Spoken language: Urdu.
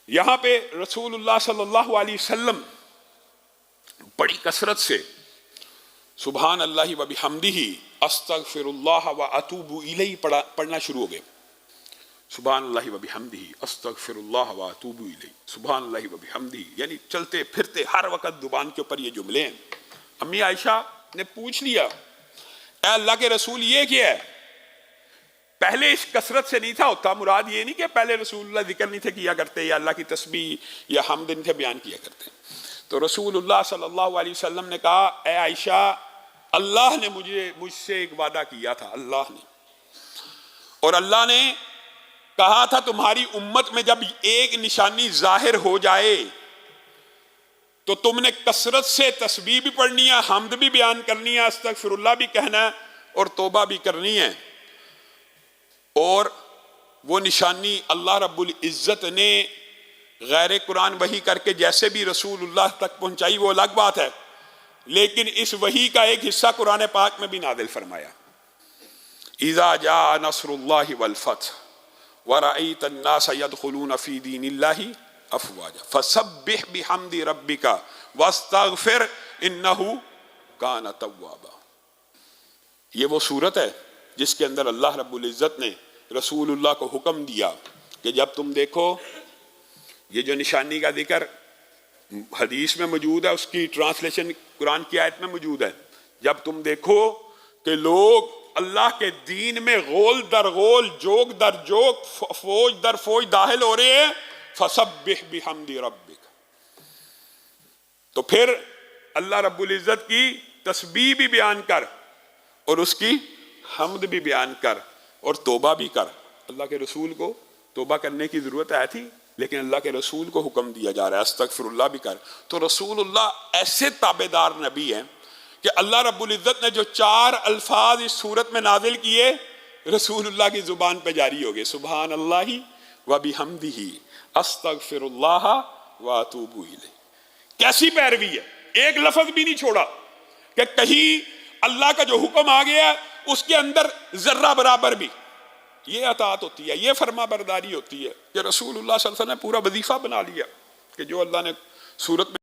یہاں پہ رسول اللہ صلی اللہ علیہ وسلم بڑی کثرت سے سبحان اللہ و بحمدہ استغفر اللہ و اتوب الیہ پڑھنا شروع ہو گئے. سبحان اللہ و بحمدہ استغفر اللہ و اتوب الیہ، سبحان اللہ و بحمدہ، یعنی چلتے پھرتے ہر وقت زبان کے اوپر یہ جملے ہیں. امی عائشہ نے پوچھ لیا اے اللہ کے رسول یہ کیا ہے؟ پہلے اس کثرت سے نہیں تھا ہوتا. مراد یہ نہیں کہ پہلے رسول اللہ ذکر نہیں تھے کیا کرتے یا اللہ کی تسبیح یا حمد نہیں تھے بیان کیا کرتے. تو رسول اللہ صلی اللہ علیہ وسلم نے کہا اے عائشہ اللہ نے مجھ سے ایک وعدہ کیا تھا، اللہ نے، اور اللہ نے کہا تھا تمہاری امت میں جب ایک نشانی ظاہر ہو جائے تو تم نے کثرت سے تسبیح بھی پڑھنی ہے، حمد بھی بیان کرنی ہے، استغفر اللہ بھی کہنا ہے اور توبہ بھی کرنی ہے. اور وہ نشانی اللہ رب العزت نے غیر قرآن وحی کر کے جیسے بھی رسول اللہ تک پہنچائی وہ الگ بات ہے، لیکن اس وحی کا ایک حصہ قرآن پاک میں بھی نازل فرمایا. اذا جاء نصر اللہ والفتح ورأيت الناس يدخلون في دين الله افواجا فسبح بحمد ربك واستغفر انه كان توابا. یہ وہ صورت ہے جس کے اندر اللہ رب العزت نے رسول اللہ کو حکم دیا کہ جب تم دیکھو، یہ جو نشانی کا ذکر حدیث میں موجود ہے، اس کی ٹرانسلیشن قرآن کی آیت میں موجود ہے، جب تم دیکھو کہ لوگ اللہ کے دین میں غول در غول، جوگ در جوگ، فوج در فوج داخل ہو رہے ہیں، فسبح بحمد ربک، تو پھر اللہ رب العزت کی تسبیح بھی بیان کر اور اس کی حمد بھی بیان کر اور توبہ بھی کر. اللہ کے رسول کو توبہ کرنے کی ضرورت آئی تھی، لیکن اللہ کے رسول کو حکم دیا جا رہا ہے استغفر اللہ بھی کر. تو رسول اللہ ایسے تابعدار نبی ہیں کہ اللہ رب العزت نے جو 4 الفاظ اس صورت میں نازل کیے رسول اللہ کی زبان پہ جاری ہو گئے، سبحان اللہ و بحمدہ استغفر اللہ و اتوب الیہ. کیسی پیروی ہے، ایک لفظ بھی نہیں چھوڑا کہ کہیں اللہ کا جو حکم آ گیا اس کے اندر ذرہ برابر بھی. یہ اطاعت ہوتی ہے، یہ فرما برداری ہوتی ہے کہ رسول اللہ صلی اللہ علیہ وسلم نے پورا وظیفہ بنا لیا کہ جو اللہ نے صورت میں